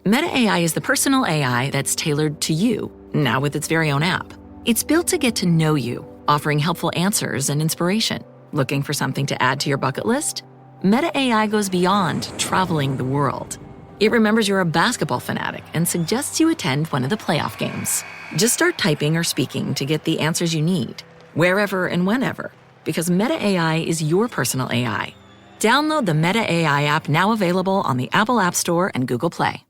Meta AI is the personal AI that's tailored to you, now with its very own app. It's built to get to know you, offering helpful answers and inspiration. Looking for something to add to your bucket list? Meta AI goes beyond traveling the world. It remembers you're a basketball fanatic and suggests you attend one of the playoff games. Just start typing or speaking to get the answers you need, wherever and whenever, because Meta AI is your personal AI. Download the Meta AI app, now available on the Apple App Store and Google Play.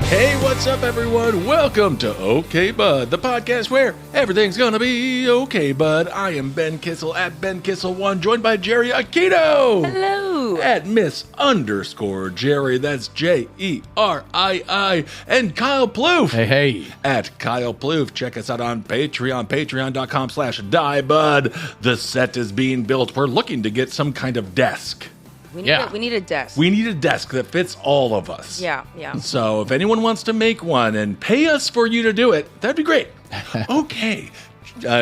Hey, what's up, everyone? Welcome to OK Bud, the podcast where everything's gonna be okay, bud. I am Ben Kissel at Ben Kissel1, joined by Jerii Aquino. Hello. At Miss_Jerii, that's Jerii, and Kyle Ploof. Hey. At Kyle Ploof. Check us out on Patreon, patreon.com/diebud. The set is being built. We're looking to get some kind of desk. We need a desk. We need a desk that fits all of us. Yeah. So if anyone wants to make one and pay us for you to do it, that'd be great. Okay.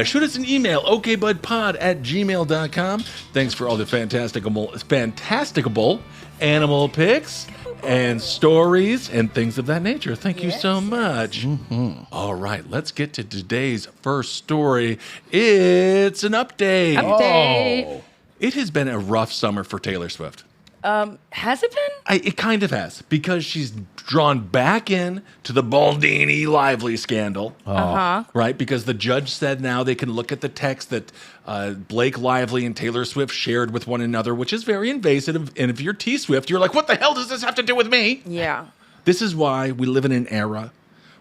Shoot us an email, okbudpod@gmail.com. Thanks for all the fantasticable animal pics and stories and things of that nature. Thank you so much. Mm-hmm. All right, let's get to today's first story. It's an update. Update. It has been a rough summer for Taylor Swift. Has it been? It kind of has, because she's drawn back in to the Baldini Lively scandal. Right? Because the judge said now they can look at the text that Blake Lively and Taylor Swift shared with one another, which is very invasive. And if you're T-Swift, you're like, what the hell does this have to do with me? Yeah. This is why we live in an era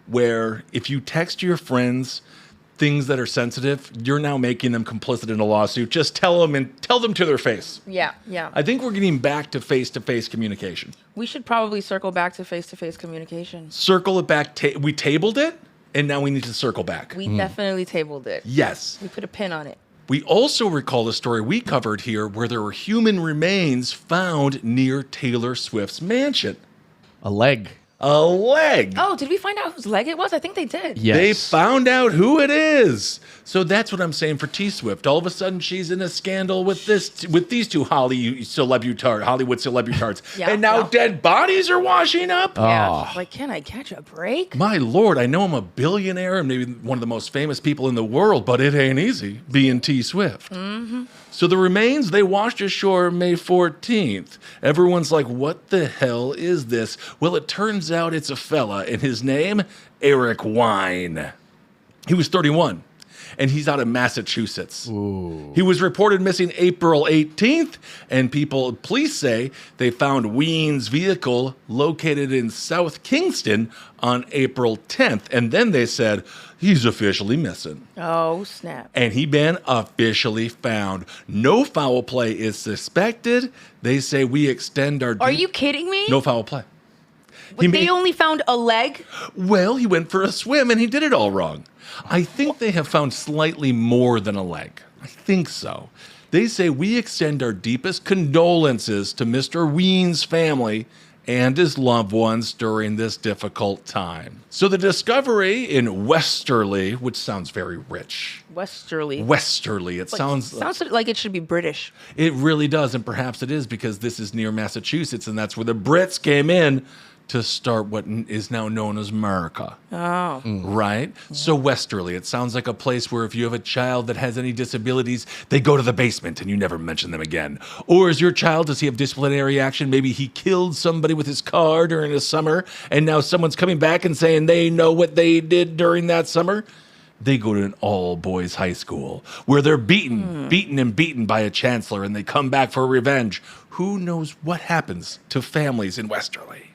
where if you text your friends things that are sensitive, you're now making them complicit in a lawsuit. Just tell them to their face. Yeah. I think we're getting back to face-to-face communication. We should probably circle back to face-to-face communication. Circle it back. We tabled it, and now we need to circle back. We definitely tabled it. Yes. We put a pin on it. We also recall the story we covered here where there were human remains found near Taylor Swift's mansion. A leg. A leg. Oh, did we find out whose leg it was? I think they did. Yes. They found out who it is. So that's what I'm saying for T-Swift. All of a sudden, she's in a scandal with these two Hollywood celebritards. And now dead bodies are washing up. Yeah. Like, can I catch a break? My Lord, I know I'm a billionaire and maybe one of the most famous people in the world, but it ain't easy being T-Swift. Mm-hmm. So the remains, they washed ashore May 14th. Everyone's like, what the hell is this? Well, it turns out it's a fella, and his name, Eric Wine. He was 31, and he's out of Massachusetts. Ooh. He was reported missing April 18th, and police say they found Wien's vehicle located in South Kingston on April 10th. And then they said, he's officially missing. Oh, snap. And he been officially found. No foul play is suspected. They say we extend our... Are you kidding me? No foul play. But they only found a leg? Well, he went for a swim and he did it all wrong. I think they have found slightly more than a leg. I think so. They say we extend our deepest condolences to Mr. Wien's family and his loved ones during this difficult time. So the discovery in Westerly, which sounds very rich. Westerly. It sounds like it should be British. It really does, and perhaps it is because this is near Massachusetts, and that's where the Brits came in to start what is now known as America. Oh. Right? Yeah. So Westerly, it sounds like a place where if you have a child that has any disabilities, they go to the basement and you never mention them again. Or is your child, does he have disciplinary action? Maybe he killed somebody with his car during the summer, and now someone's coming back and saying they know what they did during that summer. They go to an all-boys high school where they're beaten by a chancellor, and they come back for revenge. Who knows what happens to families in Westerly?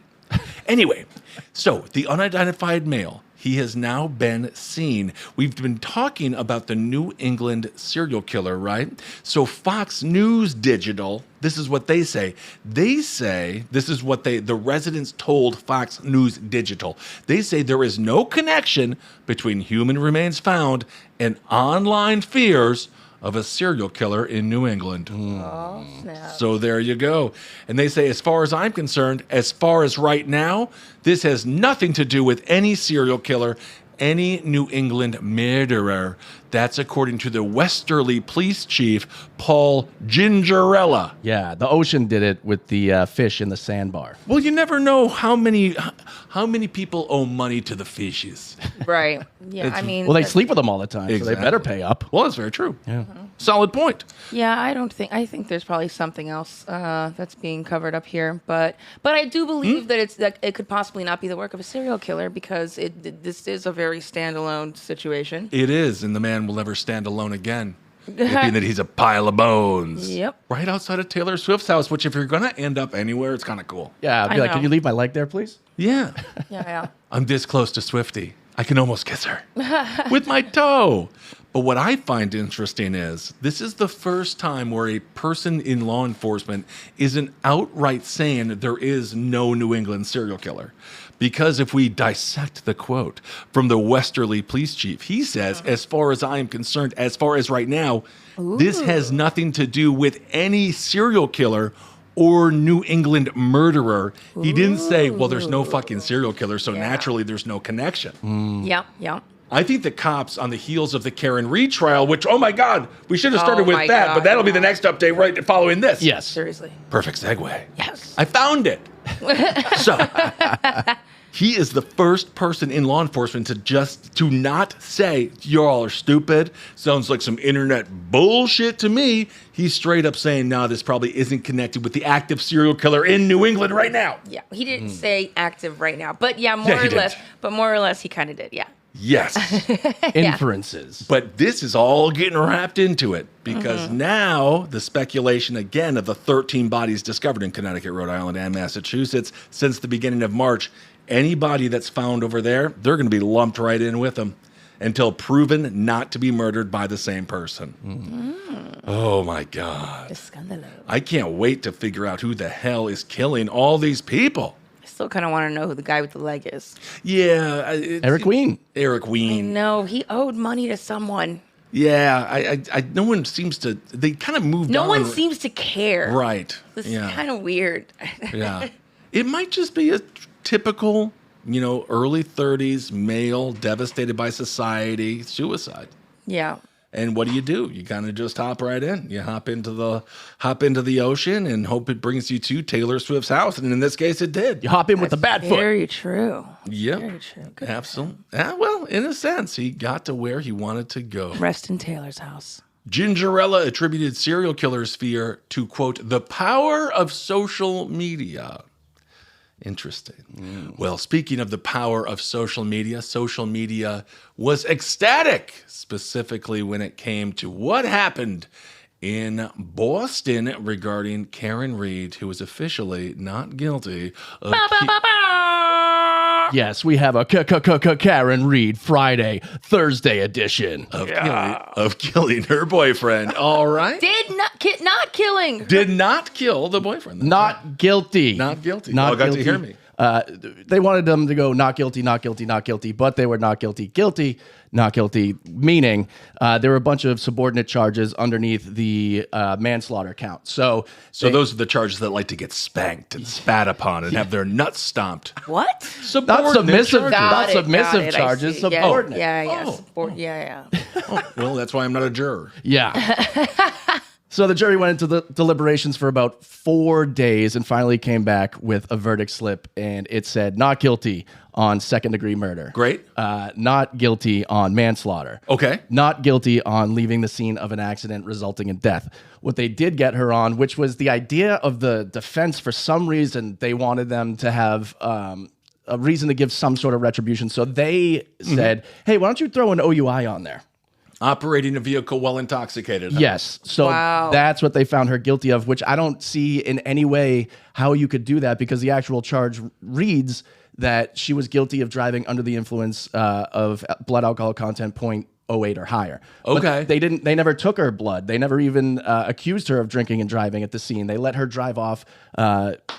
Anyway, so the unidentified male, he has now been seen. We've been talking about the New England serial killer, right? So Fox News Digital, this is what they say. They say, this is what the residents told Fox News Digital. They say there is no connection between human remains found and online fears of a serial killer in New England. Oh, snap. So there you go. And they say, as far as I'm concerned, as far as right now, this has nothing to do with any serial killer any New England murderer. That's according to the Westerly Police Chief, Paul Gingerella. Yeah, the ocean did it with the fish in the sandbar. Well, you never know how many people owe money to the fishes. Right. Yeah. I mean. Well, they sleep with them all the time, so Exactly. they better pay up. Well, that's very true. Yeah. Solid point. Yeah, I think there's probably something else that's being covered up here, but I do believe that it could possibly not be the work of a serial killer because this is a very standalone situation. It is, and the man will never stand alone again. Being that he's a pile of bones. Yep. Right outside of Taylor Swift's house, which if you're going to end up anywhere, it's kind of cool. Yeah, I'd be I like, know. can you leave my leg there, please? Yeah. Yeah. I'm this close to Swiftie. I can almost kiss her with my toe. But what I find interesting is this is the first time where a person in law enforcement isn't outright saying there is no New England serial killer. Because if we dissect the quote from the Westerly Police Chief, he says, as far as I am concerned, as far as right now, this has nothing to do with any serial killer or New England murderer. He didn't say, well, there's no fucking serial killer, so naturally there's no connection. Yeah. I think the cops, on the heels of the Karen Reed trial, which, oh my God, we should have started with my that, God, but that'll be the next update right following this. Yes. Seriously. Perfect segue. Yes. I found it. So, he is the first person in law enforcement to not say, you all are stupid, sounds like some internet bullshit to me. He's straight up saying, no, this probably isn't connected with the active serial killer in New England right now. Yeah. He didn't say active right now, but Yeah, he did. more or less he kind of did. Yeah. Yes. Inferences. But this is all getting wrapped into it because now the speculation again of the 13 bodies discovered in Connecticut, Rhode Island, and Massachusetts since the beginning of March, any body that's found over there, they're going to be lumped right in with them until proven not to be murdered by the same person. Oh my God. Escándalo. I can't wait to figure out who the hell is killing all these people. I still kind of want to know who the guy with the leg is. Yeah. Eric Ween. Eric Ween. No, he owed money to someone. Yeah, I no one seems to. They kind of moved on. No one seems to care. Right. This yeah. is kind of weird. Yeah. It might just be a typical, early 30s male devastated by society suicide. Yeah. And what do? You kind of just hop right in. You hop into the ocean and hope it brings you to Taylor Swift's house. And in this case, it did. You hop in with the bad foot. Very true. Yep. Very true. Good. Absolutely. Yeah, well, in a sense, he got to where he wanted to go. Rest in Taylor's house. Gingerella attributed serial killer's fear to, quote, the power of social media. Interesting. Well, speaking of the power of social media was ecstatic, specifically when it came to what happened in Boston regarding Karen Reed, who was officially not guilty of... Yes, we have a Karen Reed Friday, Thursday edition. Of killing her boyfriend. All right. Not killing. Did not kill the boyfriend. Not guilty. Not guilty. Not Well, got guilty. to hear me. They wanted them to go not guilty, not guilty, not guilty, but they were not guilty, guilty, not guilty, meaning there were a bunch of subordinate charges underneath the manslaughter count. So those are the charges that like to get spanked and spat upon and have their nuts stomped. What? not submissive, charges. not Got submissive it, I charges, see. subordinate. Yeah. Oh. Yeah. Well, that's why I'm not a juror. Yeah. So the jury went into the deliberations for about 4 days and finally came back with a verdict slip, and it said not guilty on second-degree murder. Great. Not guilty on manslaughter. Okay. Not guilty on leaving the scene of an accident resulting in death. What they did get her on, which was the idea of the defense, for some reason, they wanted them to have a reason to give some sort of retribution. So they said, hey, why don't you throw an OUI on there? Operating a vehicle while intoxicated. huh? Yes. So Wow. that's what they found her guilty of, which I don't see in any way how you could do that, because the actual charge reads that she was guilty of driving under the influence of blood alcohol content 0.08 or higher. Okay. But they never took her blood. They never even accused her of drinking and driving at the scene. They let her drive off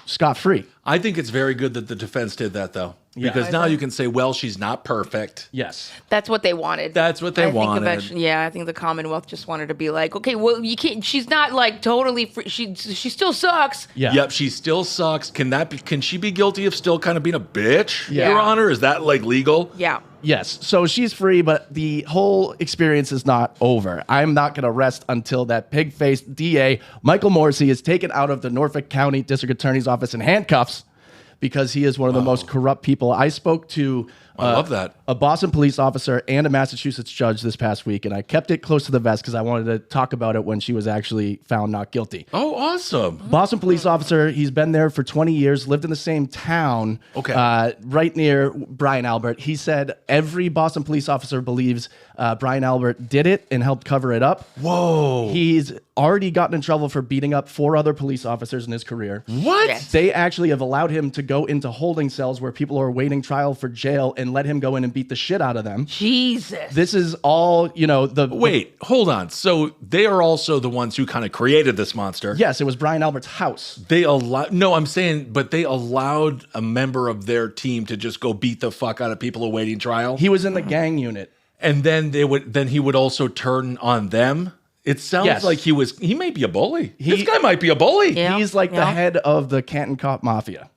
scot-free. I think it's very good that the defense did that, though. Because now you can say, well, she's not perfect. Yes. That's what they wanted. That's what they I think wanted. eventually, I think the Commonwealth just wanted to be like, okay, well, you can't. She's not like totally free. She still sucks. Yeah. Yep, she still sucks. Can she be guilty of still kind of being a bitch, Yeah. Your Honor? Is that like legal? Yeah. Yes. So she's free, but the whole experience is not over. I'm not going to rest until that pig-faced DA, Michael Morrissey, is taken out of the Norfolk County District Attorney's office in handcuffs because he is one of the most corrupt people. I spoke to I love that. a Boston police officer and a Massachusetts judge this past week, and I kept it close to the vest because I wanted to talk about it when she was actually found not guilty. Oh, awesome. Boston police officer, he's been there for 20 years, lived in the same town, right near Brian Albert. He said every Boston police officer believes Brian Albert did it and helped cover it up. Whoa. He's already gotten in trouble for beating up 4 other police officers in his career. What? Yes. They actually have allowed him to go into holding cells where people are awaiting trial for jail and let him go in and beat the shit out of them. Jesus. This is all, Wait, hold on. So they are also the ones who kind of created this monster. Yes, it was Brian Albert's house. They allowed a member of their team to just go beat the fuck out of people awaiting trial. He was in the gang unit. And then he would also turn on them. It sounds like he may be a bully. This guy might be a bully. Yeah. He's like the head of the Canton Cop Mafia.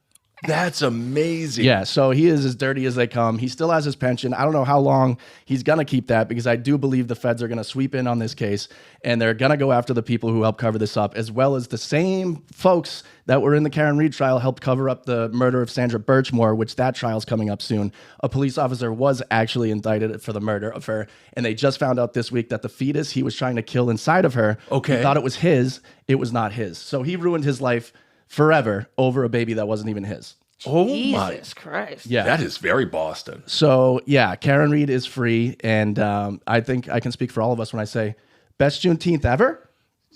That's amazing. Yeah, so he is as dirty as they come. He still has his pension. I don't know how long he's going to keep that because I do believe the feds are going to sweep in on this case and they're going to go after the people who helped cover this up, as well as the same folks that were in the Karen Reed trial helped cover up the murder of Sandra Birchmore, which that trial's coming up soon. A police officer was actually indicted for the murder of her, and they just found out this week that the fetus he was trying to kill inside of her, he thought it was his, it was not his. So he ruined his life forever over a baby that wasn't even his. Oh Jesus Christ. Yeah. That is very Boston. So, yeah, Karen Reed is free, and I think I can speak for all of us when I say best Juneteenth ever.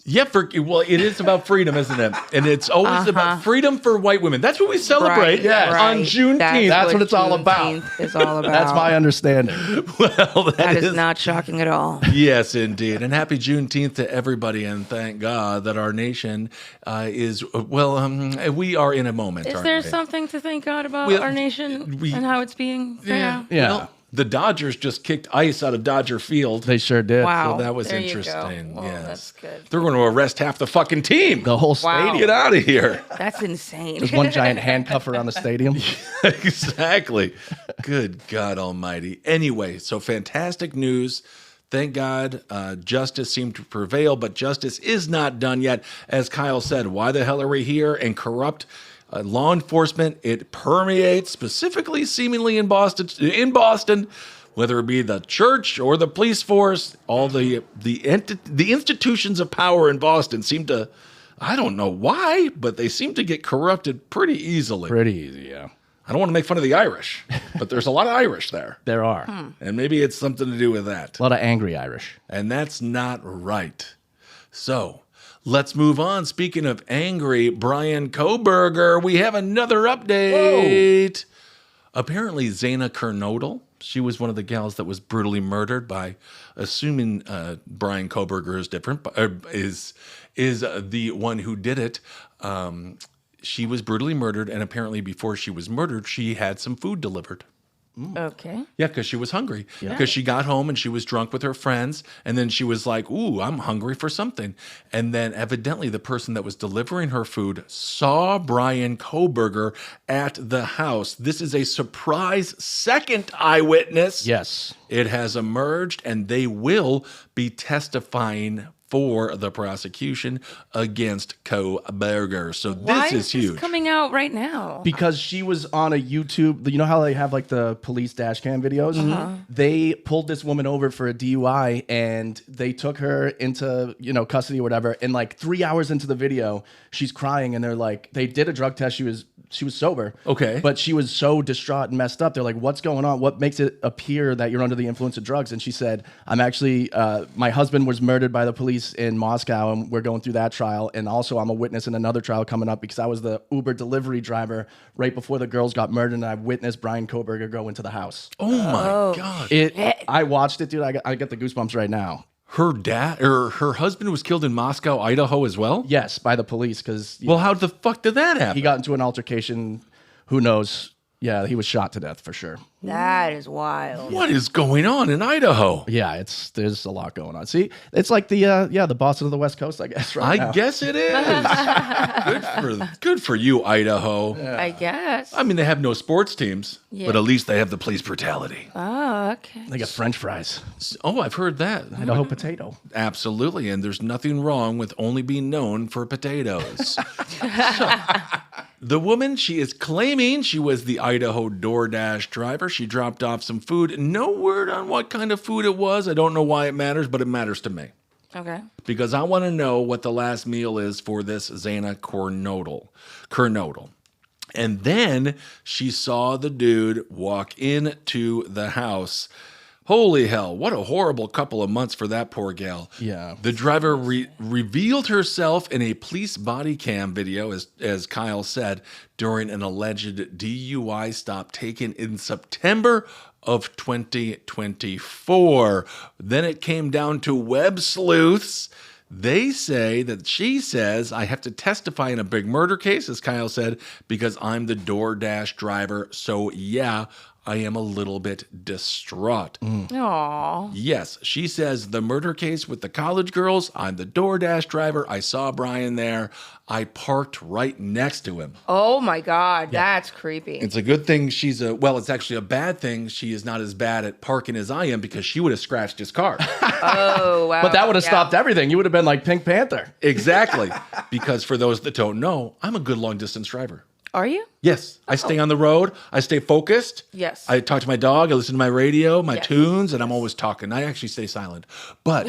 Yeah, it is about freedom, isn't it? And it's always about freedom for white women. That's what we celebrate on Juneteenth. That's what it's all about. Is all about. That's my understanding. Well, that is not shocking at all. Yes, indeed. And happy Juneteenth to everybody. And thank God that our nation we are in a moment. Is there something to thank God about our nation and how it's being? Yeah. Well, the Dodgers just kicked ice out of Dodger Field. They sure did. Wow. So that was There you interesting. go. Well, yes. that's good. They're going to arrest half the fucking team. The whole Wow. stadium. Get out of here. That's insane. Just one giant handcuff around the stadium. Exactly. Good God Almighty. Anyway, so fantastic news. Thank God justice seemed to prevail, but justice is not done yet. As Kyle said, why the hell are we here? And corrupt law enforcement, it permeates, specifically seemingly in Boston, whether it be the church or the police force, all the institutions of power in Boston seem to, I don't know why, but they seem to get corrupted pretty easily. Pretty easy, yeah. I don't want to make fun of the Irish, but there's a lot of Irish there. There are. And maybe it's something to do with that. A lot of angry Irish. And that's not right. So let's move on. Speaking of angry, Brian Kohberger, we have another update. Whoa. Apparently, Zaina Kernodle, she was one of the gals that was brutally murdered by, assuming Brian Kohberger is different, is the one who did it. She was brutally murdered, and apparently before she was murdered, she had some food delivered. Okay. Yeah, because she was hungry. Because she got home and she was drunk with her friends, and then she was like, ooh, I'm hungry for something. And then evidently the person that was delivering her food saw Brian Kohberger at the house. This is a surprise second eyewitness. Yes. It has emerged, and they will be testifying for the prosecution against Kohberger. So Why this is huge. This coming out right now? Because she was on a YouTube, you know how they have like the police dash cam videos? They pulled this woman over for a DUI and they took her into, custody or whatever. And like 3 hours into the video, she's crying and they're like, they did a drug test. She was sober. Okay. But she was so distraught and messed up. They're like, what's going on? What makes it appear that you're under the influence of drugs? And she said, I'm actually, my husband was murdered by the police in Moscow and we're going through that trial. And also I'm a witness in another trial coming up because I was the Uber delivery driver right before the girls got murdered and I witnessed Brian Kohberger go into the house. Oh my God. I watched it, dude. I get the goosebumps right now. Her dad or her husband was killed in Moscow, Idaho as well? Yes, by the police because Well, how the fuck did that happen? he got into an altercation. Who knows? Yeah, he was shot to death for sure. That is wild. What is going on in Idaho? Yeah, there's a lot going on. See, it's like the Boston of the West Coast, I guess. Right now. I guess it is. Good for you, Idaho. I guess. I mean, they have no sports teams, Yeah. but at least they have the police brutality. Oh, okay. They got French fries, Oh, I've heard that. Idaho potato. Absolutely, and there's nothing wrong with only being known for potatoes. The woman, she is claiming she was the Idaho DoorDash driver. She dropped off some food. No word on what kind of food it was. I don't know why it matters, but it matters to me. Okay. Because I want to know what the last meal is for this Xana Kernodle. And then she saw the dude walk into the house. Holy hell, what a horrible couple of months for that poor gal. Yeah. The driver revealed herself in a police body cam video, as Kyle said, during an alleged DUI stop taken in September of 2024. Then it came down to web sleuths. They say that she says, I have to testify in a big murder case, as Kyle said, because I'm the DoorDash driver. So yeah, I am a little bit distraught. Aw. Yes, she says the murder case with the college girls, I'm the DoorDash driver. I saw Brian there. I parked right next to him. Oh my God, that's creepy. It's a good thing it's actually a bad thing she is not as bad at parking as I am, because she would have scratched his car. Oh wow. But that would have Yeah. stopped everything. You would have been like Pink Panther. Exactly. Because for those that don't know, I'm a good long distance driver. Are you? Yes, I stay on the road. I stay focused. Yes. I talk to my dog. I listen to my radio, my Yes. tunes, and I'm always talking. I actually stay silent. But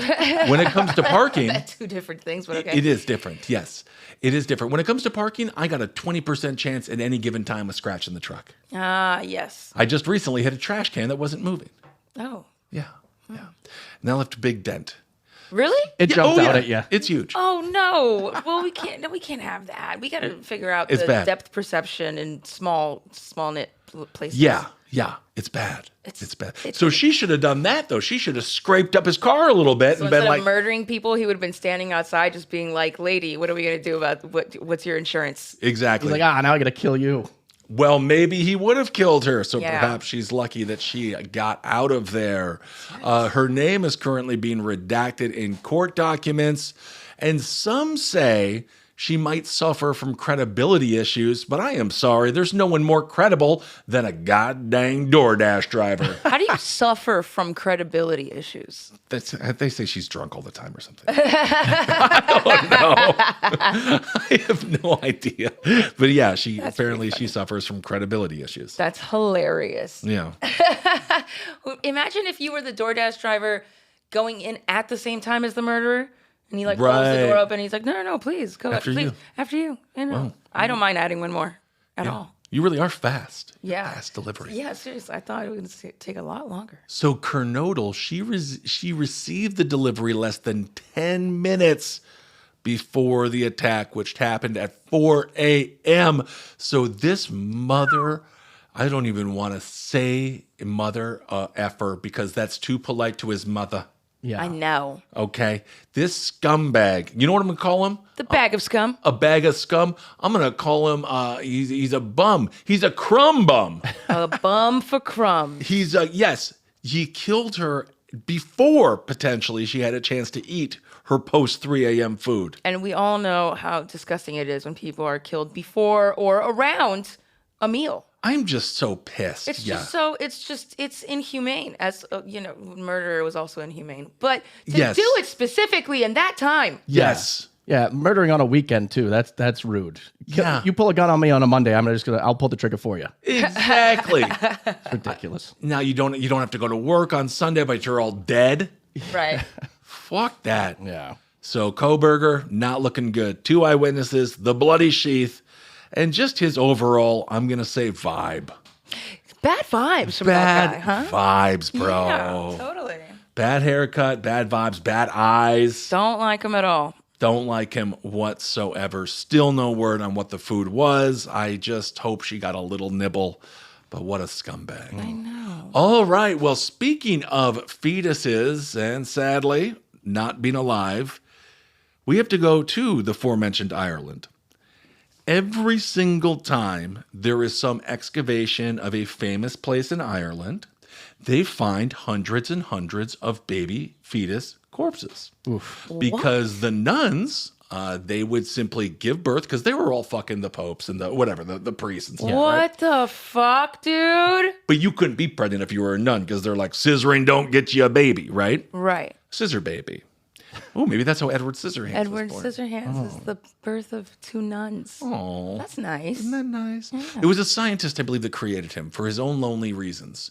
when it comes to parking, Two different things, but okay. it is different. Yes, it is different. When it comes to parking, I got a 20% chance at any given time of scratching the truck. Yes. I just recently hit a trash can that wasn't moving. Oh. Yeah. Now left a big dent. Really? It jumped out at you. It's huge. Oh no. Well, we can't. No, we can't have that. We got to figure out It's the bad. depth perception in small knit places. Yeah, it's bad. It's bad. it's- So she should have done that, though. She should have scraped up his car a little bit So and been instead like, of murdering people, he would have been standing outside, just being like, "Lady, what are we gonna do about what's your insurance?" exactly. He's like, now I got to kill you. Well, maybe he would have killed her, so Yeah. perhaps she's lucky that she got out of there. Her name is currently being redacted in court documents, and some say she might suffer from credibility issues, but I am sorry, there's no one more credible than a goddamn DoorDash driver. How do you suffer from credibility issues? They say she's drunk all the time or something. I don't know. I have no idea. But yeah, she suffers from credibility issues. That's hilarious. Yeah. Imagine if you were the DoorDash driver going in at the same time as the murderer, and he like pulls the door Right. open. And he's like, "No, please go After please, you. after you." I don't mind adding one more at all. You really are fast. Yeah. Fast delivery. Yeah, seriously, I thought it would take a lot longer. So Kernodle, she received the delivery less than 10 minutes before the attack, which happened at 4 a.m. So this mother, I don't even want to say mother effer, because that's too polite to his mother. Yeah. I know. Okay? This scumbag, you know what I'm going to call him? The bag of scum. A bag of scum. I'm going to call him, he's a bum. He's a crumb bum. A bum for crumbs. He's yes, he killed her before potentially she had a chance to eat her post 3 a.m. food. And we all know how disgusting it is when people are killed before or around a meal. I'm just so pissed. It's it's inhumane. As murder was also inhumane. But to Yes. do it specifically in that time. Yes. Yeah, murdering on a weekend too. That's rude. Yeah. You pull a gun on me on a Monday, I'll pull the trigger for you. Exactly. It's ridiculous. Now you don't have to go to work on Sunday, but you're all dead. Right. Fuck that. Yeah. So Koberger, not looking good. 2 eyewitnesses, the bloody sheath, and just his overall, I'm gonna say, vibe. Bad vibes from Bad that guy, huh? vibes, bro. Yeah, totally. Bad haircut, bad vibes, bad eyes. Don't like him at all. Don't like him whatsoever. Still no word on what the food was. I just hope she got a little nibble. But what a scumbag. I know. All right. Well, speaking of fetuses and sadly not being alive, we have to go to the aforementioned Ireland. Every single time there is some excavation of a famous place in Ireland, they find hundreds and hundreds of baby fetus corpses. Oof. Because the nuns, they would simply give birth, because they were all fucking the popes and the priests and stuff. What the fuck, dude? But you couldn't be pregnant if you were a nun, because they're like, scissoring don't get you a baby, right? Right. Scissor baby. Oh, maybe that's how Edward Scissorhands was born. Scissorhands is the birth of 2 nuns. Oh, that's nice. Isn't that nice? Yeah. It was a scientist, I believe, that created him for his own lonely reasons.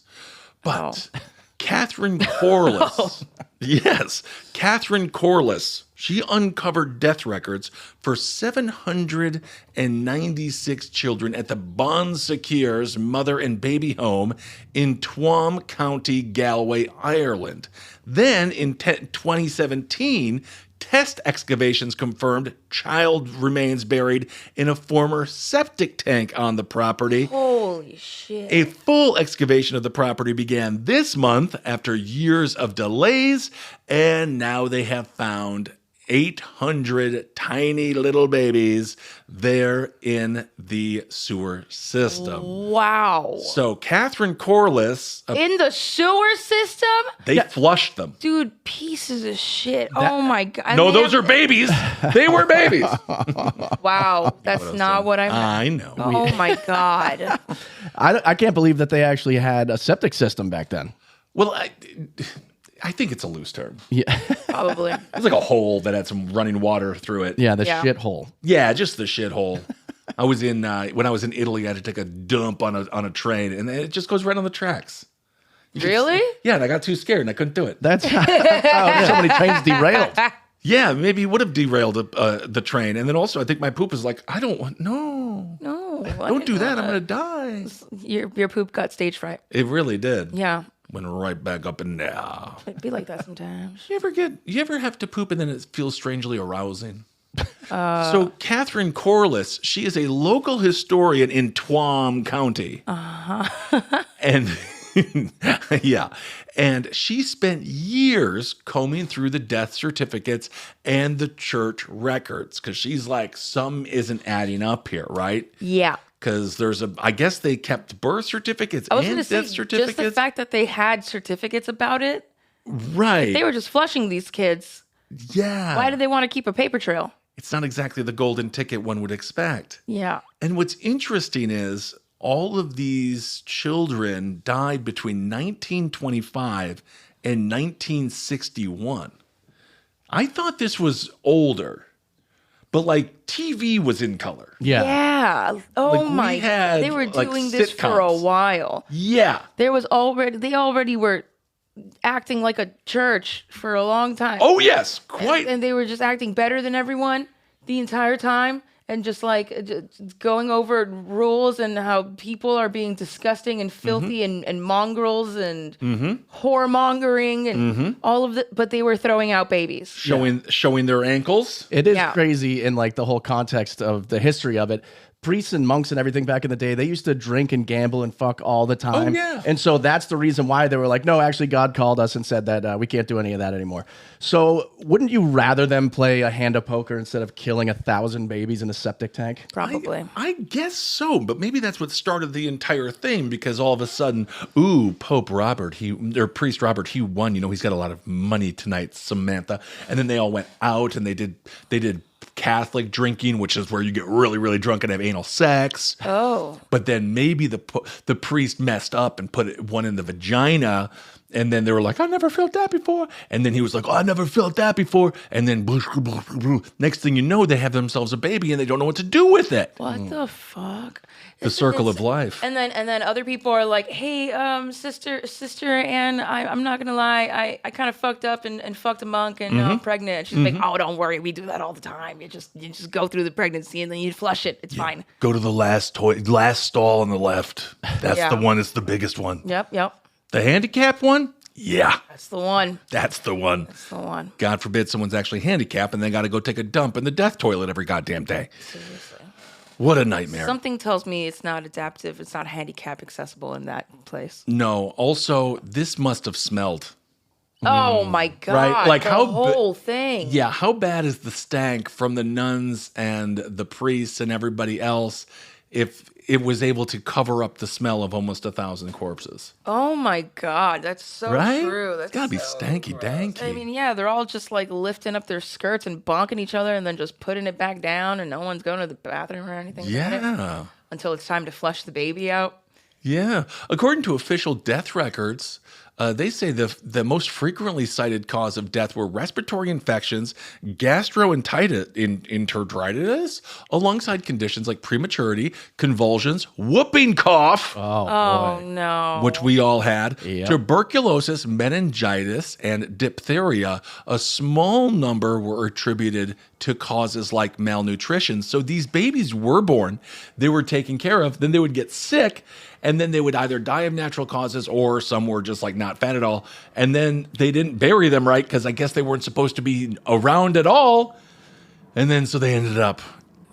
But Catherine Corliss, yes, Catherine Corliss, she uncovered death records for 796 children at the Bon Secours mother and baby home in Tuam County, Galway, Ireland. Then in 2017, test excavations confirmed child remains buried in a former septic tank on the property. Holy shit. A full excavation of the property began this month after years of delays, and now they have found 800 tiny little babies there in the sewer system. Wow. So Catherine Corliss, in the sewer system? They flushed them. Dude, pieces of shit. Oh my God. No, those are babies. They were babies. Wow. That's not what I know. Oh my God. I can't believe that they actually had a septic system back then. Well, I think it's a loose term. Yeah. Probably. It's like a hole that had some running water through it. Yeah, the shithole. Yeah, just the shithole. I was in when I was in Italy, I had to take a dump on a train, and it just goes right on the tracks. Really? Yeah, and I got too scared and I couldn't do it. That's how so many trains derailed. Yeah, maybe it would have derailed the train. And then also, I think my poop is like, I don't want, no, don't do that. I'm gonna die. Your poop got stage fright. It really did. Yeah. Went right back up and down. It'd be like that sometimes. You ever have to poop and then it feels strangely arousing? So Catherine Corliss, she is a local historian in Tuam County. And yeah. And she spent years combing through the death certificates and the church records, because she's like, some isn't adding up here, right? Yeah. Because I guess they kept birth certificates and death certificates. Just the fact that they had certificates about it. Right. They were just flushing these kids. Yeah. Why do they want to keep a paper trail? It's not exactly the golden ticket one would expect. Yeah. And what's interesting is all of these children died between 1925 and 1961. I thought this was older. But like TV was in color. Yeah. Yeah. Oh Like, my God. They were like, doing this for a sitcoms. while. Yeah. They already were acting like a church for a long time. Oh yes, quite. And they were just acting better than everyone the entire time, and just like just going over rules and how people are being disgusting and filthy and mongrels and whoremongering and all of that. But they were throwing out babies. Showing their ankles. It is Yeah. crazy in like the whole context of the history of it. Priests and monks and everything back in the day, they used to drink and gamble and fuck all the time. Oh, yeah. And so that's the reason why they were like, no, actually, God called us and said that we can't do any of that anymore. So wouldn't you rather them play a hand of poker instead of killing 1,000 babies in a septic tank? Probably. I guess so, but maybe that's what started the entire thing, because all of a sudden, ooh, Pope Robert, Priest Robert, he won. You know, he's got a lot of money tonight, Samantha. And then they all went out and they did Catholic drinking, which is where you get really, really drunk and have anal sex. Oh. But then maybe the priest messed up and put one in the vagina, and then they were like, I never felt that before. And then he was like, oh, I never felt that before. And then next thing you know, they have themselves a baby and they don't know what to do with it. What the fuck? The circle of life. And then other people are like, hey, sister Ann, I'm not gonna lie, I kind of fucked up and fucked a monk, and now I'm pregnant. And she's like, oh, don't worry, we do that all the time. You just go through the pregnancy and then you flush it. It's fine. Go to the last stall on the left. That's Yeah. the one. It's the biggest one. Yep. The handicapped one? Yeah. That's the one. That's the one. That's the one. God forbid someone's actually handicapped and they got to go take a dump in the death toilet every goddamn day. Seriously. What a nightmare. Something tells me it's not adaptive. It's not handicap accessible in that place. No. Also, this must have smelled. Oh my God! Right? Like the how whole thing. Yeah, how bad is the stank from the nuns and the priests and everybody else if it was able to cover up the smell of almost 1,000 corpses? Oh my God, that's so Right? true. That's It's gotta be so stanky gross. danky. I mean, yeah, they're all just like lifting up their skirts and bonking each other and then just putting it back down, and no one's going to the bathroom or anything. about it Yeah. until it's time to flush the baby out. Yeah. According to official death records, they say the most frequently cited cause of death were respiratory infections, gastroenteritis, alongside conditions like prematurity, convulsions, whooping cough, Oh no! which we all had, Yep. tuberculosis, meningitis, and diphtheria. A small number were attributed to causes like malnutrition. So these babies were born, they were taken care of, then they would get sick, and then they would either die of natural causes or some were just like not fed at all. And then they didn't bury them right because I guess they weren't supposed to be around at all. And then so they ended up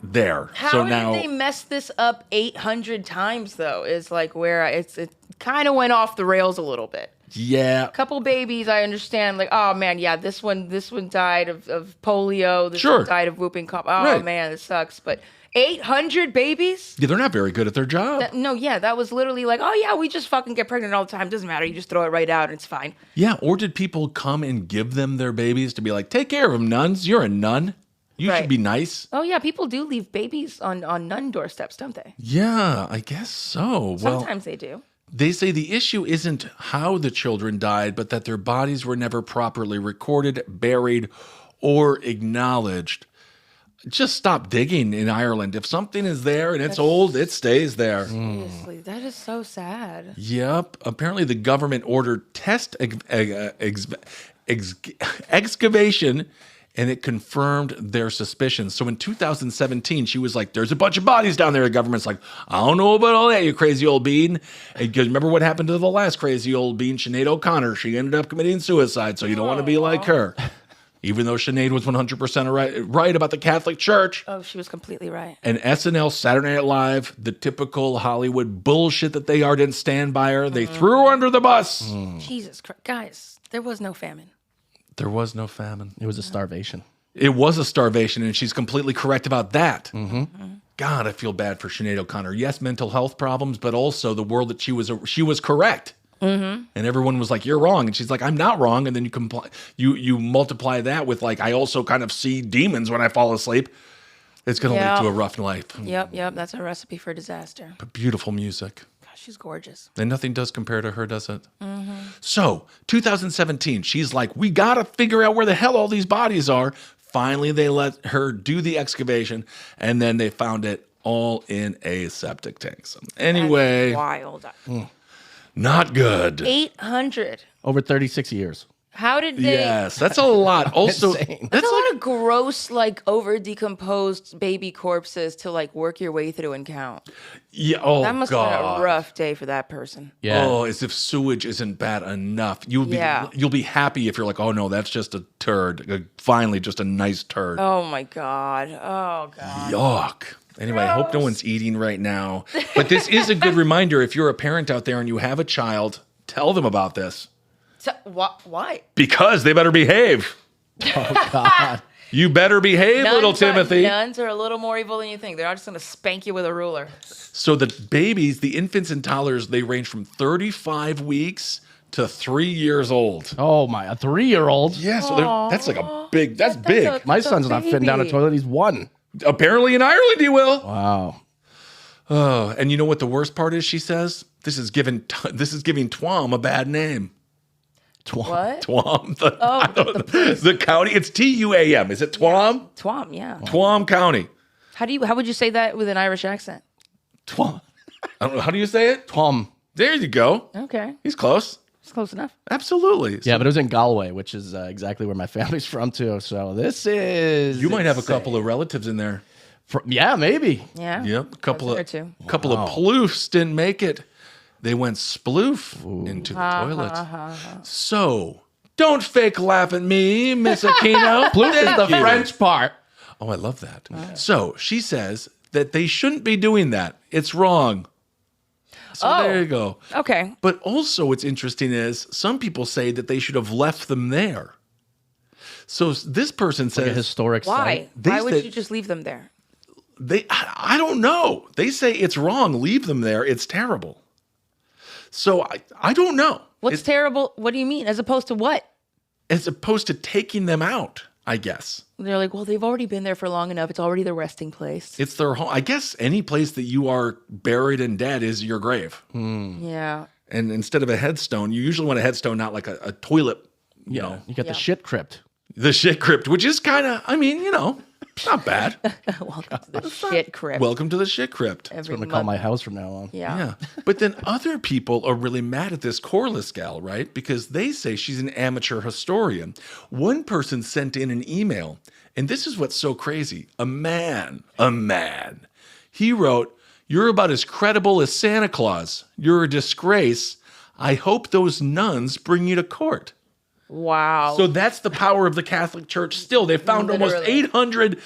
there. How so did now they mess this up 800 times though? Is like where it kind of went off the rails a little bit. yeah. Couple babies, I understand. Like, oh man, yeah, this one died of polio. This Sure. one died of whooping cough. Oh Right. man, this sucks. But 800 babies? Yeah, they're not very good at their job. No, yeah, that was literally like, oh yeah, we just fucking get pregnant all the time. Doesn't matter. You just throw it right out and it's fine. Yeah, or did people come and give them their babies to be like, take care of them, nuns. You're a nun. You Right. should be nice. Oh yeah, people do leave babies on nun doorsteps, don't they? Yeah, I guess so. Well, Sometimes they do. they say the issue isn't how the children died, but that their bodies were never properly recorded, buried, or acknowledged. Just stop digging in Ireland. If something is there and it's old, it stays there. Seriously, that is so sad. Yep. Apparently, the government ordered excavation, and it confirmed their suspicions. So in 2017, she was like, "There's a bunch of bodies down there." The government's like, "I don't know about all that, you crazy old bean." Because remember what happened to the last crazy old bean, Sinead O'Connor? She ended up committing suicide. So you don't want to be like her. Even though Sinead was 100% right about the Catholic Church. Oh, she was completely right. And SNL, Saturday Night Live, the typical Hollywood bullshit that they are, didn't stand by her. They threw her under the bus. Jesus Christ. Guys, there was no famine. There was no famine. It was a starvation. It was a starvation, and she's completely correct about that. God, I feel bad for Sinead O'Connor. Yes, mental health problems, but also the world that she was correct. And everyone was like, "You're wrong," and she's like, "I'm not wrong." And then you multiply that with like, I also kind of see demons when I fall asleep. It's going to lead to a rough life. Yep, that's a recipe for disaster. But beautiful music. Gosh, she's gorgeous. And nothing does compare to her, does it? So, 2017, she's like, we got to figure out where the hell all these bodies are. Finally, they let her do the excavation, and then they found it all in a septic tank. So, anyway, That's wild. not good. 800. Over 36 years. How did they? Yes, that's a lot. Also, Insane. That's a lot of gross, like over decomposed baby corpses to like work your way through and count. yeah. Oh, That must God. have been a rough day for that person. Yeah. Oh, as if sewage isn't bad enough. You'll be happy if you're like, oh no, that's just a turd. Finally, just a nice turd. Oh my God. Oh God. Yuck. Anyway, I hope no one's eating right now. But this is a good reminder. If you're a parent out there and you have a child, tell them about this. So, why? Because they better behave. Oh, God. You better behave, little Timothy. Nuns are a little more evil than you think. They're not just going to spank you with a ruler. So the babies, the infants and toddlers, they range from 35 weeks to 3 years old. Oh, my. A 3-year-old? Yeah, so that's like a big, that's big. My son's not fitting down a baby. toilet. He's 1. Apparently in Ireland he will. Wow. Oh, and you know what the worst part is, she says? This is giving Tuam a bad name. What? Tuam, the county. It's Tuam. Is it Tuam? Twam, yeah. Tuam County. How would you say that with an Irish accent? Tuam. I don't know. How do you say it? Tom. There you go. Okay. He's close. It's close enough. Absolutely. Yeah, but it was in Galway, which is exactly where my family's from, too. So this is... You might have a couple of relatives in there. Yeah, maybe. Yeah. Yep. A couple There of too. couple of ploofs didn't make it. They went sploof into the toilet. So don't fake laugh at me, Miss Aquino. Ploof is the French part. Oh, I love that. So she says that they shouldn't be doing that. It's wrong. So there you go. Okay. But also what's interesting is some people say that they should have left them there. So this person says... Like a historic Why? site. Why would you just leave them there? I don't know. They say it's wrong. Leave them there. It's terrible. So I don't know. What's terrible? What do you mean? As opposed to what? As opposed to taking them out, I guess. They're like, well, they've already been there for long enough. It's already their resting place. It's their home. I guess any place that you are buried and dead is your grave. Yeah. And instead of a headstone, you usually want a headstone, not like a toilet, you know. You got the shit crypt. The shit crypt, which is kind of, I mean, not bad. Welcome to the shit crypt. Welcome to the shit crypt. That's what I'm going to call my house from now on. Yeah. But then other people are really mad at this Corliss gal, right? Because they say she's an amateur historian. One person sent in an email, and this is what's so crazy. A man, he wrote, "You're about as credible as Santa Claus. You're a disgrace. I hope those nuns bring you to court." Wow. So that's the power of the Catholic Church still. They found almost Literally. 800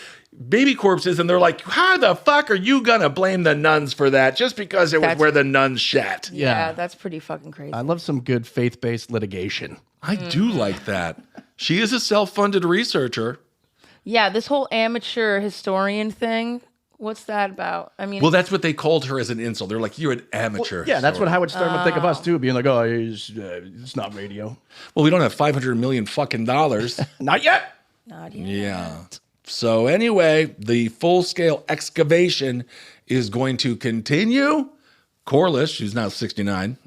baby corpses, and they're like, how the fuck are you going to blame the nuns for that just because it was where the nuns shat? Yeah, that's pretty fucking crazy. I love some good faith-based litigation. I do like that. She is a self-funded researcher. Yeah, this whole amateur historian thing, what's that about? I mean, Well, that's what they called her as an insult. They're like, you're an amateur. Yeah, that's what historian. Howard Stern would think of us, too, being like, oh, it's not radio. Well, we don't have $500 million fucking dollars. Not yet. not yet. Yeah. So anyway, the full-scale excavation is going to continue. Corliss, she's now 69.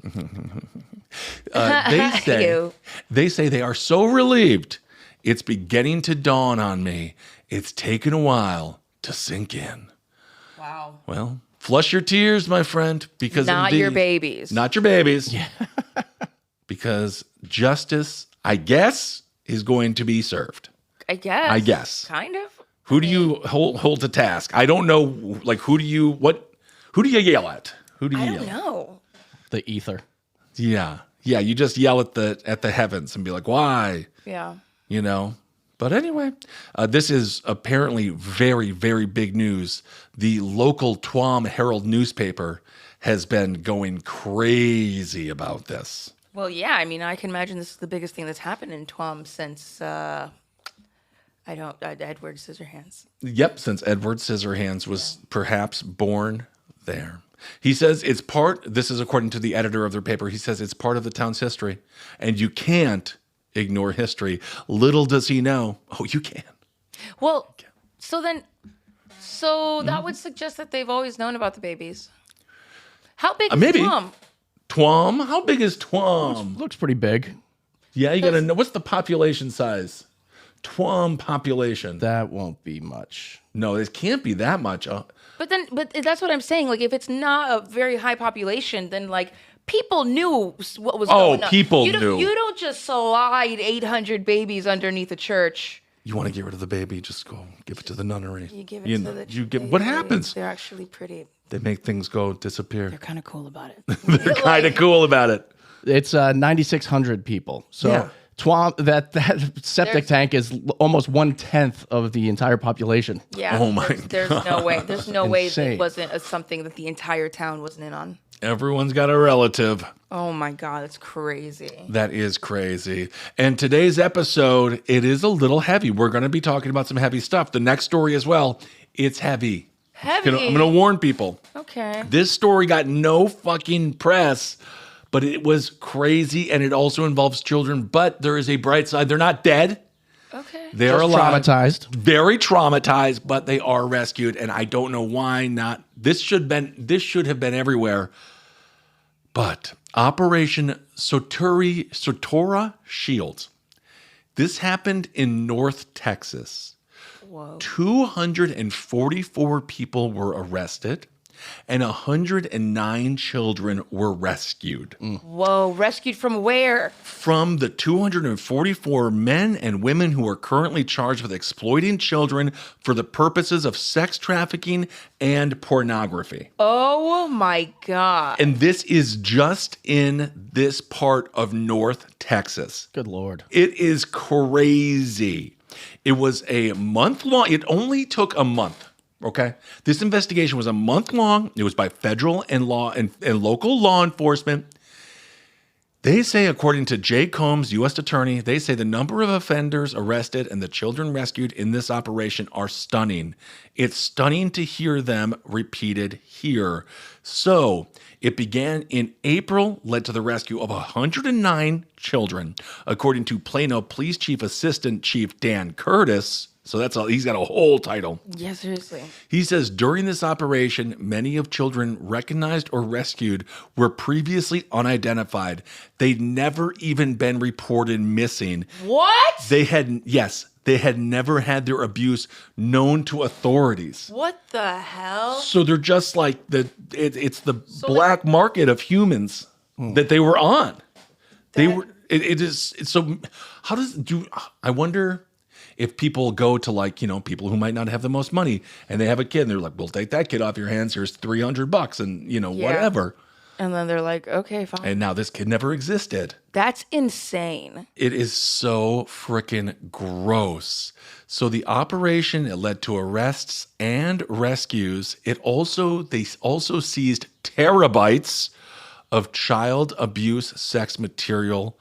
They say they are so relieved. It's beginning to dawn on me. It's taken a while to sink in. Wow. Well, flush your tears, my friend, because Not your babies. Not your babies. Yeah. Because justice, I guess, is going to be served. I guess. Kind of. Who do you hold to task? I don't know. Like, who do you yell at? Who do you I yell don't at? know. The ether. Yeah. Yeah. You just yell at the heavens and be like, why? Yeah. But anyway, this is apparently very, very big news. The local Tuam Herald newspaper has been going crazy about this. Well, yeah. I mean, I can imagine this is the biggest thing that's happened in Tuam since Edward Scissorhands. Yep, since Edward Scissorhands was perhaps born there. He says it's this is according to the editor of their paper, he says it's part of the town's history, and you can't ignore history. Little does he know. Oh, you can. Well, so that would suggest that they've always known about the babies. How big is Maybe. Tuam? Tuam? How big is Tuam? Looks pretty big. Yeah, you got to know. What's the population size? Tuam population. That won't be much. No, it can't be that much. But that's what I'm saying. Like, if it's not a very high population, then like people knew what was going on. People knew. You don't just slide 800 babies underneath a church. You want to get rid of the baby? Just go give it to the nunnery. You give it to the baby. What happens? They're actually pretty. They make things go disappear. They're kind of cool about it. They're kind of cool about it. It's 9,600 people. So Yeah. Tuam, that septic tank is almost 1/10 of the entire population. Yeah. Oh my There's no way. There's no way Insane. it wasn't something that the entire town wasn't in on. Everyone's got a relative. Oh my God, that's crazy. That is crazy. And today's episode, it is a little heavy. We're going to be talking about some heavy stuff. The next story as well, it's heavy. Heavy. I'm going to warn people. Okay. This story got no fucking press, but it was crazy, and it also involves children. But there is a bright side. They're not dead. Okay. They're Just alive. traumatized. Very traumatized, but they are rescued, and I don't know why not. This should have been everywhere. But Operation Sotora Shield. This happened in North Texas. Whoa. 244 people were arrested, and 109 children were rescued. Whoa. Rescued from where? From the 244 men and women who are currently charged with exploiting children for the purposes of sex trafficking and pornography. Oh my God. And this is just in this part of North Texas. Good Lord. It is crazy. It was a month long. It only took a month Okay. This investigation was a month long. It was by federal and local law enforcement. They say, according to Jay Combs, U.S. Attorney, they say the number of offenders arrested and the children rescued in this operation are stunning. It's stunning to hear them repeated here. So it began in April, led to the rescue of 109 children, according to Plano Police Chief Assistant Chief Dan Curtis. So he's got a whole title. Yeah, seriously. He says during this operation, many of children recognized or rescued were previously unidentified. They'd never even been reported missing. What? They had never had their abuse known to authorities. What the hell? So they're just like it's the black market of humans that they were on. I wonder if people go to, like, you know, people who might not have the most money and they have a kid and they're like, we'll take that kid off your hands. Here's $300 and, you know, whatever. And then they're like, okay, fine. And now this kid never existed. That's insane. It is so freaking gross. So the operation, it led to arrests and rescues. They also seized terabytes of child abuse sex material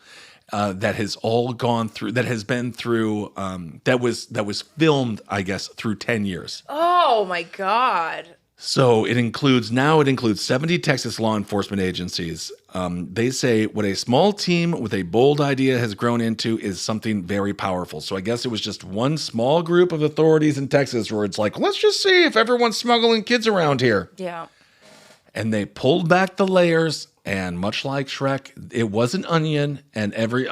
that has was filmed, I guess, through 10 years. Oh my God. So it includes 70 Texas law enforcement agencies. They say what a small team with a bold idea has grown into is something very powerful. So I guess it was just one small group of authorities in Texas where it's like, let's just see if everyone's smuggling kids around here. Yeah. And they pulled back the layers, and much like Shrek, it was an onion, and every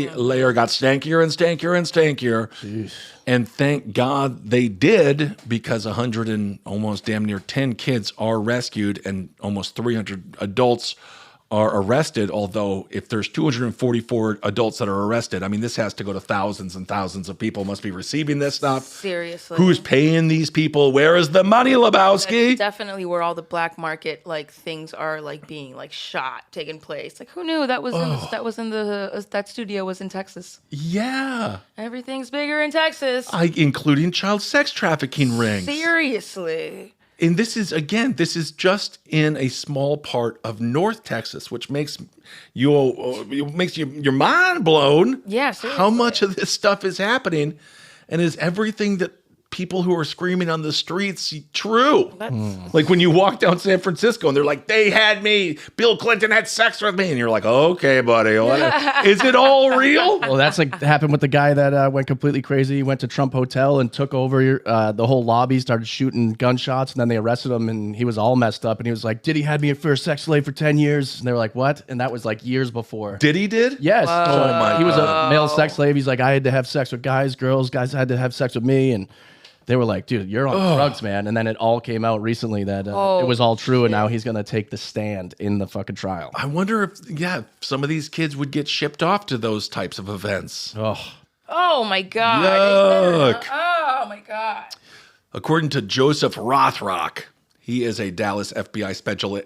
layer got stankier and stankier and stankier. Jeez. And thank God they did, because 100 and almost damn near 10 kids are rescued, and almost 300 adults are arrested. Although if there's 244 adults that are arrested, I mean, this has to go to thousands and thousands of people must be receiving this stuff. Seriously. Who's paying these people? Where is the money, Lebowski? That's definitely where all the black market like things are like being like taking place. Like, who knew that studio was in Texas? Yeah. Everything's bigger in Texas. Including child sex trafficking rings. Seriously. And this is just in a small part of North Texas, which makes your mind blown. Yeah, seriously. How much of this stuff is happening, and is everything that people who are screaming on the streets true? Like when you walk down San Francisco and they're like, they had me, Bill Clinton had sex with me, and you're like, okay, buddy, is it all real? Well, that's like happened with the guy that went completely crazy. He went to Trump Hotel and took over the whole lobby, started shooting gunshots, and then they arrested him, and he was all messed up, and he was like, did he have me for a sex slave for 10 years? And they were like, what? And that was like years before. Did? Yes. Oh my He was a male sex slave. He's like, I had to have sex with guys had to have sex with me, and they were like, dude, you're on drugs, man. And then it all came out recently that it was all true, and now he's going to take the stand in the fucking trial. I wonder if some of these kids would get shipped off to those types of events. Oh my God. Yuck. Oh my God. According to Joseph Rothrock, he is a Dallas FBI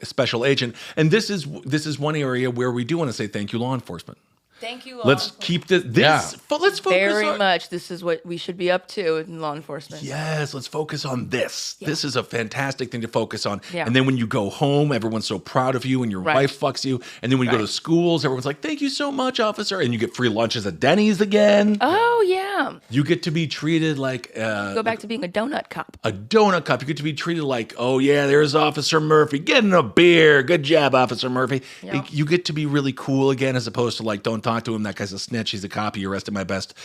special agent. And this is one area where we do want to say thank you, law enforcement. Thank you, Let's keep this. Let's focus very much. This is what we should be up to in law enforcement. Yes, let's focus on this. Yeah. This is a fantastic thing to focus on. Yeah. And then when you go home, everyone's so proud of you, and your wife fucks you. And then when you go to schools, everyone's like, "Thank you so much, officer." And you get free lunches at Denny's again. Oh yeah. You get to be treated like go back to being a donut cop. A donut cop. You get to be treated like, oh yeah, there's Officer Murphy getting a beer. Good job, Officer Murphy. Yep. You get to be really cool again, as opposed to like, don't talk to him. That guy's a snitch. He's a cop. He arrested my best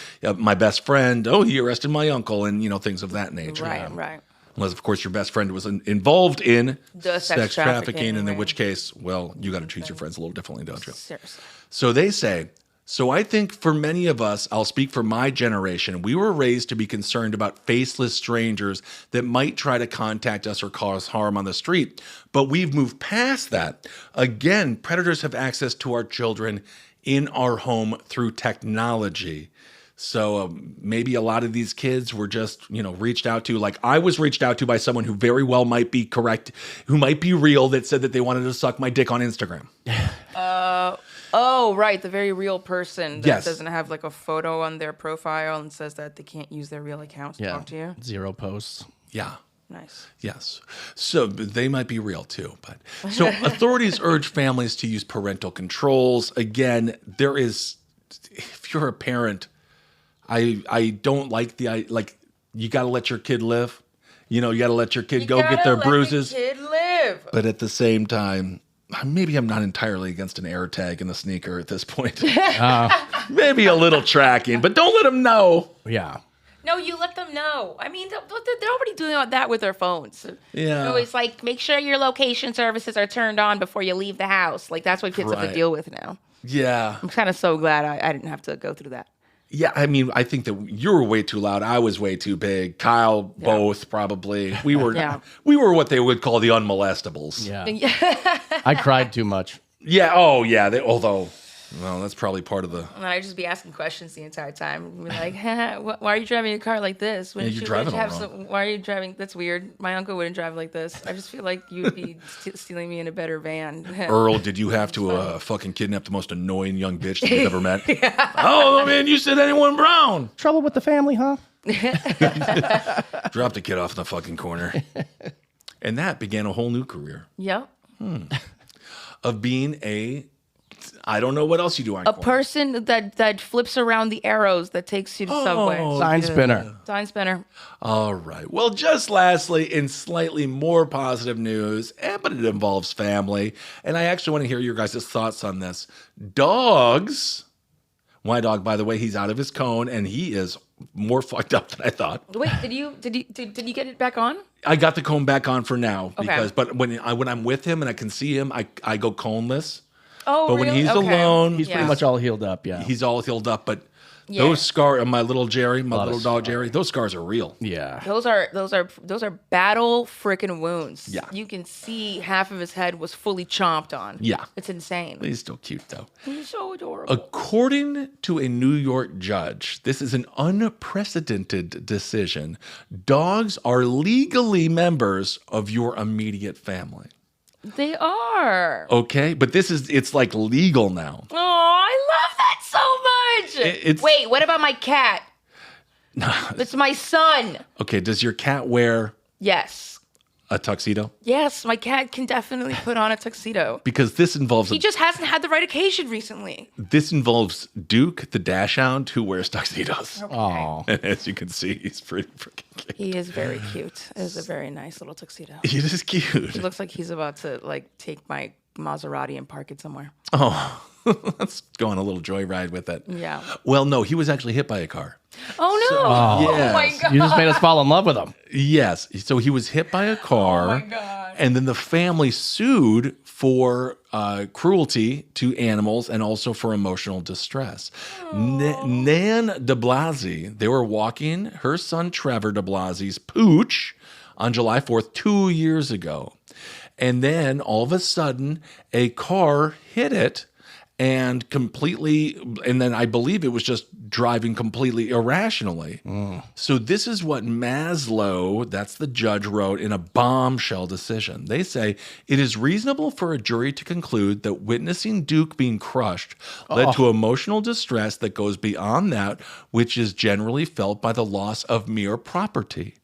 friend. Oh, he arrested my uncle, and things of that nature. Right. Unless, of course, your best friend was involved in the sex trafficking, and in which case, well, you got to treat your friends a little differently, don't you? Seriously. So they say. So I think for many of us, I'll speak for my generation, we were raised to be concerned about faceless strangers that might try to contact us or cause harm on the street. But we've moved past that. Again, predators have access to our children in our home through technology. So maybe a lot of these kids were just, reached out to, like I was reached out to by someone who very well might be correct, who might be real, that said that they wanted to suck my dick on Instagram. Oh, right. The very real person that Yes. doesn't have like a photo on their profile and says that they can't use their real account to talk to you. 0 posts. Yeah. Nice. Yes. So they might be real too. But so authorities urge families to use parental controls. Again, there is, if you're a parent, I don't like you got to let your kid live. You know, you got to let your kid go get their bruises. The kid live. But at the same time, maybe I'm not entirely against an air tag in the sneaker at this point. Maybe a little tracking, but don't let them know. Yeah. No, you let them know. I mean, they're already doing that with their phones. Yeah. So it's like, make sure your location services are turned on before you leave the house. Like, that's what kids have to deal with now. Yeah. I'm kind of so glad I didn't have to go through that. Yeah, I mean, I think that you were way too loud. I was way too big. Kyle, both probably. We were we were what they would call the unmolestables. Yeah. I cried too much. Yeah. Oh, yeah. Although, well, that's probably part of the. And I'd just be asking questions the entire time. Be like, why are you driving a car like this? Yeah, you're driving all wrong. Why are you driving? That's weird. My uncle wouldn't drive like this. I just feel like you'd be stealing me in a better van. Earl, did you have to fucking kidnap the most annoying young bitch that you've ever met? Oh, man, you said anyone brown. Trouble with the family, huh? Dropped the kid off in the fucking corner. And that began a whole new career. Yep. Of being I don't know what else you do on a person that flips around the arrows that takes you to Subway. Sign spinner. Sign spinner. All right. Well, just lastly, in slightly more positive news, but it involves family, and I actually want to hear your guys' thoughts on this. Dogs. My dog, by the way, he's out of his cone, and he is more fucked up than I thought. Wait, did you get it back on? I got the cone back on for now but when I'm with him and I can see him, I go coneless. Oh, but really? when he's alone, He's pretty much all healed up, yeah. He's all healed up. But those scars, my little Jerii, my little dog Jerii, those scars are real. Yeah. Those are battle freaking wounds. Yeah. You can see half of his head was fully chomped on. Yeah. It's insane. He's still cute though. He's so adorable. According to a New York judge, this is an unprecedented decision. Dogs are legally members of your immediate family. They are. Okay, but it's like legal now. Oh, I love that so much. Wait, what about my cat? It's my son. Okay, does your cat wear Yes. a tuxedo? Yes, my cat can definitely put on a tuxedo. Because this involves He just hasn't had the right occasion recently. This involves Duke, the dashhound, who wears tuxedos. Oh. And as you can see, he's pretty freaking cute. He is very cute. It is a very nice little tuxedo. He is cute. He looks like he's about to take my Maserati and park it somewhere. Oh, let's go on a little joyride with it. Yeah. Well, no, he was actually hit by a car. Oh no! Yes. Oh my god! You just made us fall in love with him. Yes. So he was hit by a car. Oh my god! And then the family sued for cruelty to animals and also for emotional distress. Nan de Blasi, they were walking her son Trevor de Blasi's pooch on July 4th, 2 years ago. And then all of a sudden, a car hit it and then I believe it was just driving completely irrationally. So this is what Maslow, that's the judge, wrote in a bombshell decision. They say, it is reasonable for a jury to conclude that witnessing Duke being crushed led to emotional distress that goes beyond that which is generally felt by the loss of mere property.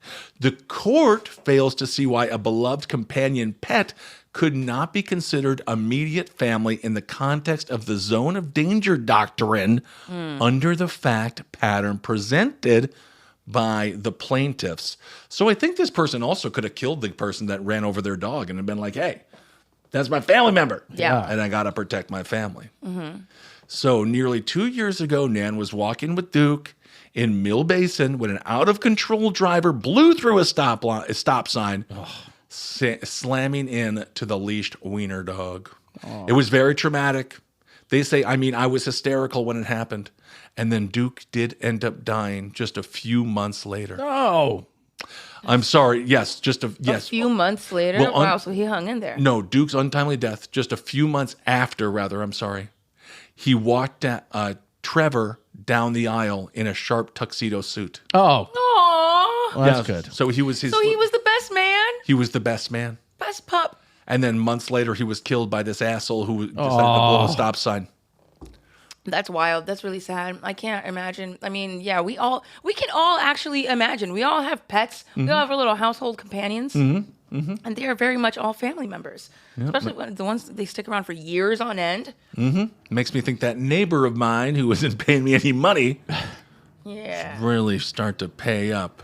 The court fails to see why a beloved companion pet could not be considered immediate family in the context of the zone of danger doctrine under the fact pattern presented by the plaintiffs. So I think this person also could have killed the person that ran over their dog and have been like, hey, that's my family member. Yeah. And I got to protect my family. So nearly 2 years ago, Nan was walking with Duke in Mill Basin when an out-of-control driver blew through a stop sign, slamming in to the leashed wiener dog. It was very traumatic. They say, I was hysterical when it happened. And then Duke did end up dying just a few months later. Oh. I'm sorry. Yes, A few months later? Well, wow, so he hung in there. No, Duke's untimely death, just a few months after, I'm sorry. He walked Trevor down the aisle in a sharp tuxedo suit. Oh. Aww. Well, that's good. So he was So he was the best man? He was the best man. Best pup. And then months later, he was killed by this asshole who decided to blow a stop sign. That's wild. That's really sad. I can't imagine. I mean, yeah, we can all actually imagine. We all have pets. We all have our little household companions. And they are very much all family members, especially when the ones that they stick around for years on end. Makes me think that neighbor of mine who isn't paying me any money really start to pay up.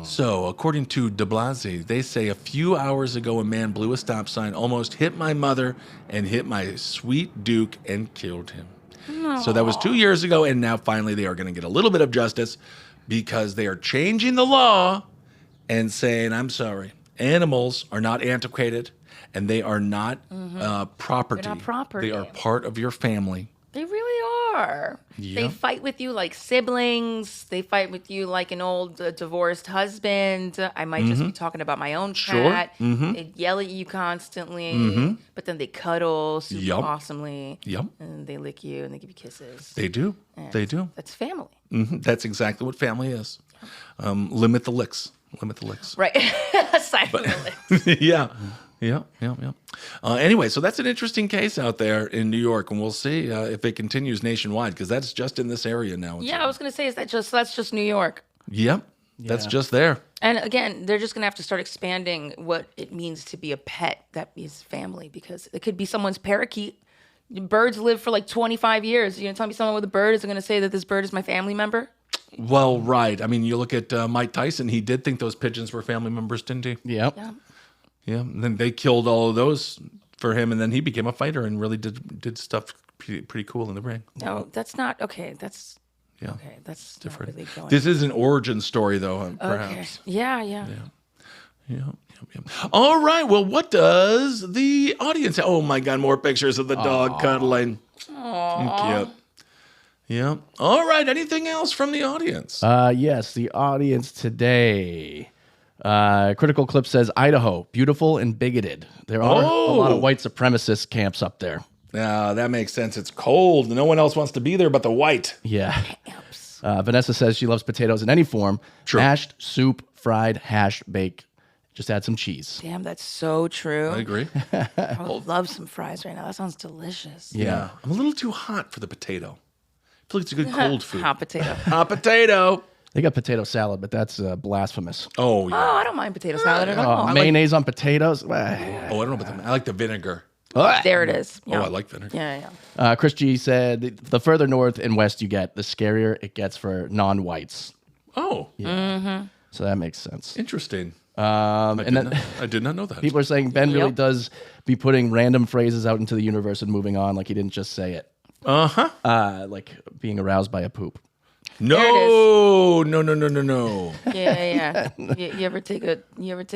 So, according to de Blasi, they say a few hours ago a man blew a stop sign, almost hit my mother, and hit my sweet Duke and killed him. So that was 2 years ago, and now finally they are going to get a little bit of justice because they are changing the law and saying, I'm sorry, animals are not antiquated, and they are not property. They're not property. They are part of your family. They really are. Yep. They fight with you like siblings. They fight with you like an old divorced husband. I might just be talking about my own cat. They yell at you constantly, but then they cuddle super awesomely. And they lick you and they give you kisses. They do. They do. That's family. That's exactly what family is. Limit the licks. Limit the licks. Right. Aside from the licks. Yeah. Anyway, so that's an interesting case out there in New York, and we'll see if it continues nationwide because that's just in this area now. Yeah, I was going to say, that's just New York? Yep, that's just there. And again, they're just going to have to start expanding what it means to be a pet that is family, because it could be someone's parakeet. Birds live for like 25 years. You're going to tell me someone with a bird is going to say that this bird is my family member? Well, right. I mean, you look at Mike Tyson. He did think those pigeons were family members, didn't he? Yep. Yeah, and then they killed all of those for him, and then he became a fighter and really did stuff pretty cool in the ring. No, that's not okay. That's okay. That's Different. Not really going. This is an origin story, though, perhaps. Okay. Yeah. All right. Well, what does the audience? Oh my God! More pictures of the dog cuddling. Cute. Yeah. All right. Anything else from the audience? Yes, the audience today. Critical Clip says Idaho, beautiful and bigoted. There are a lot of white supremacist camps up there. Yeah, that makes sense. It's cold. No one else wants to be there but the white. Yeah. Vanessa says she loves potatoes in any form. True. Mashed, soup, fried, hashed, baked. Just add some cheese. Damn, that's so true. I agree. I would love some fries right now. That sounds delicious. Yeah. I'm a little too hot for the potato. I feel like it's a good cold food. Hot potato. Hot potato. They got potato salad, but that's blasphemous. Oh, yeah. Oh, I don't mind potato salad at all. Mayonnaise on potatoes? Oh, I don't know about that. I like the vinegar. There it is. Oh, I like vinegar. Yeah. Chris G said, the further north and west you get, the scarier it gets for non-whites. Oh. Yeah. So that makes sense. Interesting. I did not know that. People are saying Ben really does be putting random phrases out into the universe and moving on, like he didn't just say it. Like being aroused by a poop. No. Yeah. You ever take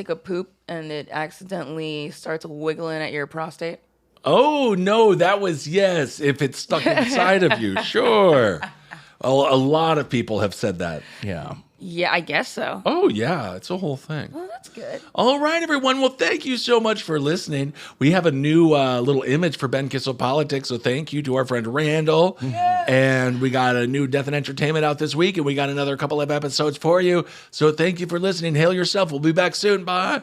a poop and it accidentally starts wiggling at your prostate? Oh, no, that was yes. If it's stuck inside of you, sure. A lot of people have said that. Yeah. Yeah, I guess so. Oh, yeah, it's a whole thing. Well, that's good. All right, everyone. Well, thank you so much for listening. We have a new little image for Ben Kissel Politics, so thank you to our friend Randall. Yes. And we got a new Death and Entertainment out this week, and we got another couple of episodes for you. So thank you for listening. Hail yourself. We'll be back soon. Bye.